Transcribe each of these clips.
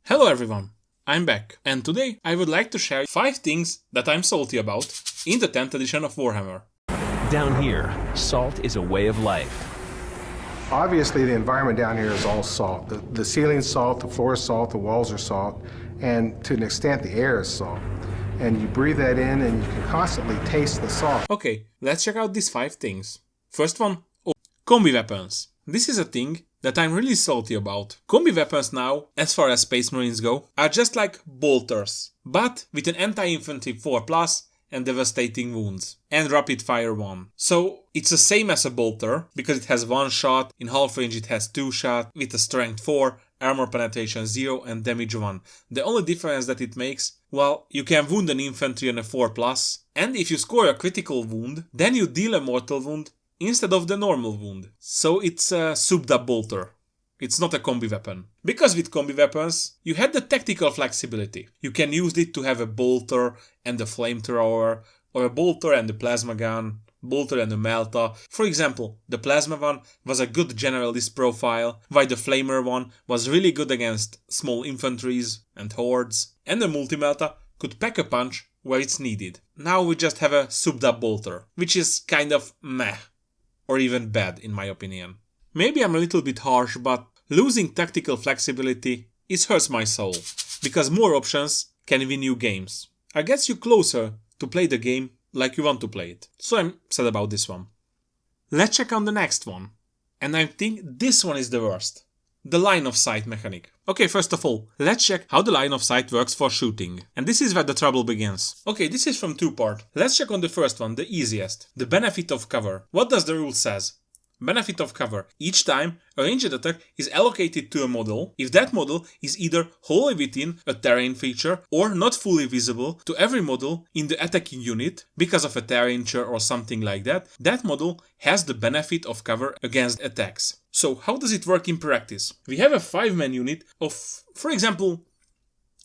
Hello everyone, I'm back, and today I would like to share 5 things that I'm salty about in the 10th edition of Warhammer. Down here, salt is a way of life. Obviously, the environment down here is all salt. The ceiling's salt, the floor is salt, the walls are salt, and to an extent the air is salt. And you breathe that in and you can constantly taste the salt. Okay, let's check out these 5 things. First one, combi weapons. This is a thing that I'm really salty about. Combi weapons now, as far as Space Marines go, are just like bolters, but with an anti-infantry 4+ and devastating wounds, and rapid fire 1. So it's the same as a bolter, because it has 1 shot, in half range it has 2 shots, with a strength 4, armor penetration 0 and damage 1. The only difference that it makes, well, you can wound an infantry on a 4+, and if you score a critical wound, then you deal a mortal wound instead of the normal wound. So it's a souped up bolter. It's not a combi weapon. Because with combi weapons, you had the tactical flexibility. You can use it to have a bolter and a flamethrower, or a bolter and a plasma gun, bolter and a melta. For example, the plasma one was a good generalist profile, while the flamer one was really good against small infantries and hordes, and the multi-melta could pack a punch where it's needed. Now we just have a souped up bolter, which is kind of meh, or even bad in my opinion. Maybe I'm a little bit harsh, but losing tactical flexibility hurts my soul, because more options can win you games. It gets you closer to play the game like you want to play it. So I'm sad about this one. Let's check on the next one. And I think this one is the worst. The line of sight mechanic. Okay, first of all, let's check how the line of sight works for shooting. And this is where the trouble begins. Okay, this is from 2 parts. Let's check on the first one, the easiest. The benefit of cover. What does the rule says? Benefit of cover. Each time a ranged attack is allocated to a model, if that model is either wholly within a terrain feature or not fully visible to every model in the attacking unit because of a terrain or something like that, that model has the benefit of cover against attacks. So how does it work in practice? We have a 5-man unit of, for example,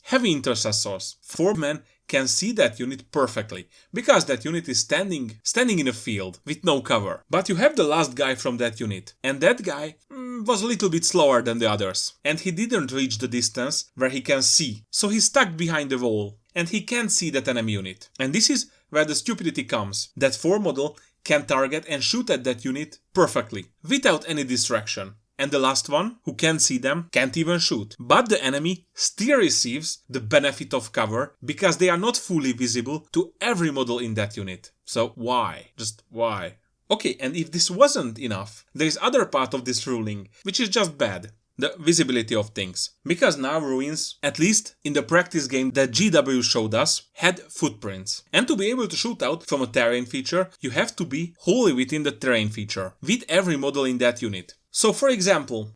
heavy intercessors. 4 men can see that unit perfectly, because that unit is standing in a field with no cover. But you have the last guy from that unit, and that guy was a little bit slower than the others, and he didn't reach the distance where he can see, so he's stuck behind the wall, and he can't see that enemy unit. And this is where the stupidity comes. That 4 model can target and shoot at that unit perfectly, without any distraction. And the last one, who can't see them, can't even shoot. But the enemy still receives the benefit of cover because they are not fully visible to every model in that unit. So why? Just why? Okay, and if this wasn't enough, there is other part of this ruling, which is just bad. The visibility of things. Because now ruins, at least in the practice game that GW showed us, had footprints. And to be able to shoot out from a terrain feature, you have to be wholly within the terrain feature, with every model in that unit. So for example,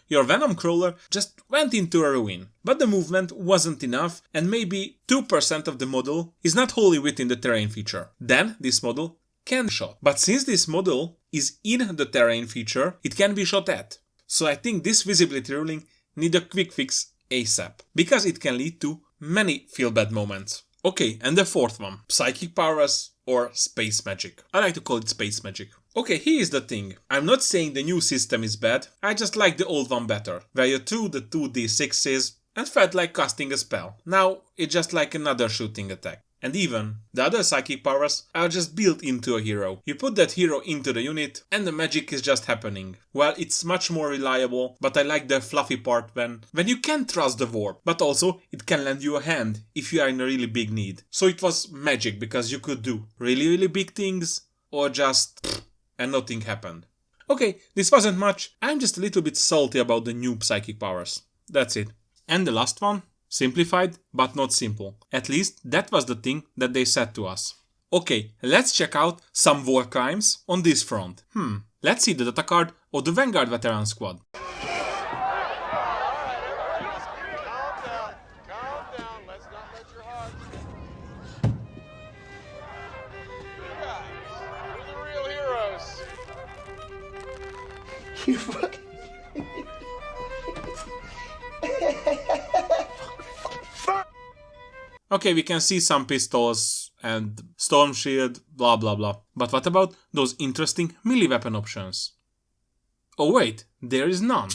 your Venom Crawler just went into a ruin, but the movement wasn't enough and maybe 2% of the model is not wholly within the terrain feature. Then this model can be shot. But since this model is in the terrain feature, it can be shot at. So I think this visibility ruling needs a quick fix ASAP, because it can lead to many feel bad moments. Okay, and the 4th one, psychic powers or space magic. I like to call it space magic. Okay, here is the thing. I'm not saying the new system is bad, I just like the old one better, where you threw the 2d6s and felt like casting a spell. Now it's just like another shooting attack. And even the other psychic powers are just built into a hero. You put that hero into the unit and the magic is just happening. Well, it's much more reliable, but I like the fluffy part when you can't trust the warp, but also it can lend you a hand if you are in a really big need. So it was magic because you could do really big things or just and nothing happened. Okay, this wasn't much. I'm just a little bit salty about the new psychic powers. That's it. And the last one? Simplified, but not simple. At least that was the thing that they said to us. Okay, let's check out some war crimes on this front. Let's see the data card of the Vanguard Veterans squad. You fucking... Okay, we can see some pistols and storm shield, blah blah blah. But what about those interesting melee weapon options? Oh wait, there is none.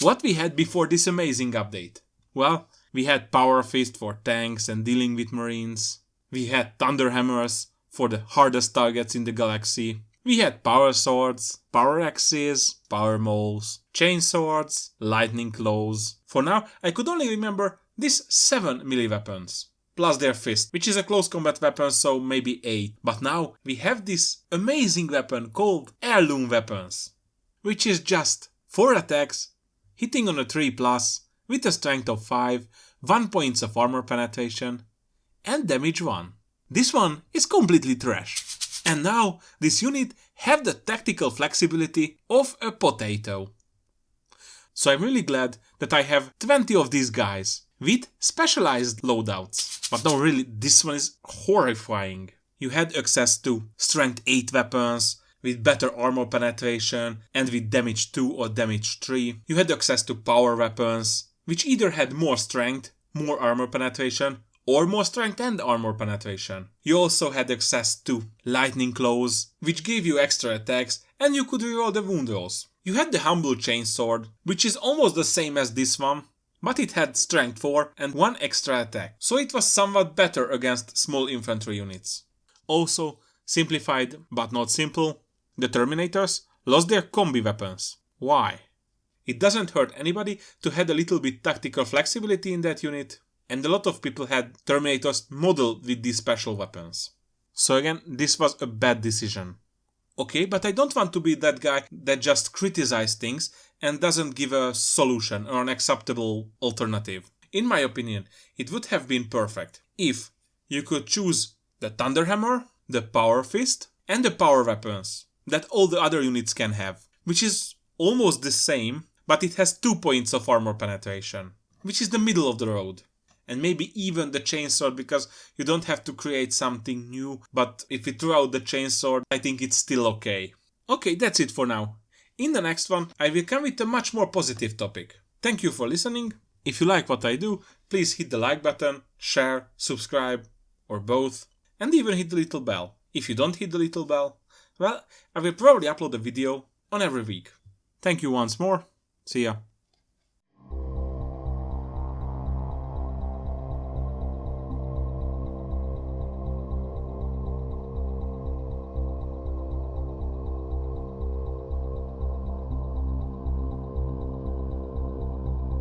What we had before this amazing update. Well, we had Power Fist for tanks and dealing with marines. We had Thunder Hammers for the hardest targets in the galaxy. We had Power Swords, Power Axes, Power Mauls, Chain Swords, Lightning Claws. For now, I could only remember these 7 melee weapons. Plus their fist, which is a close combat weapon, so maybe 8. But now we have this amazing weapon called Heirloom Weapons, which is just 4 attacks, hitting on a 3+, with a strength of 5, 1 points of armor penetration, and damage 1. This one is completely trash. And now this unit have the tactical flexibility of a potato. So I'm really glad that I have 20 of these guys with specialized loadouts. But no, really, this one is horrifying. You had access to strength 8 weapons with better armor penetration and with damage 2 or damage 3. You had access to power weapons, which either had more strength, more armor penetration, or more strength and armor penetration. You also had access to lightning claws, which gave you extra attacks, and you could reroll the wound rolls. You had the humble chainsword, which is almost the same as this one, but it had strength 4 and 1 extra attack, so it was somewhat better against small infantry units. Also, simplified but not simple, the Terminators lost their combi weapons. Why? It doesn't hurt anybody to have a little bit tactical flexibility in that unit, and a lot of people had Terminators modeled with these special weapons. So again, this was a bad decision. Okay, but I don't want to be that guy that just criticizes things and doesn't give a solution or an acceptable alternative. In my opinion, it would have been perfect if you could choose the Thunderhammer, the Power Fist, and the power weapons that all the other units can have, which is almost the same, but it has 2 points of armor penetration, which is the middle of the road. And maybe even the chainsword, because you don't have to create something new, but if you throw out the chainsword, I think it's still okay. Okay, that's it for now. In the next one, I will come with a much more positive topic. Thank you for listening. If you like what I do, please hit the like button, share, subscribe, or both, and even hit the little bell. If you don't hit the little bell, well, I will probably upload a video on every week. Thank you once more. See ya.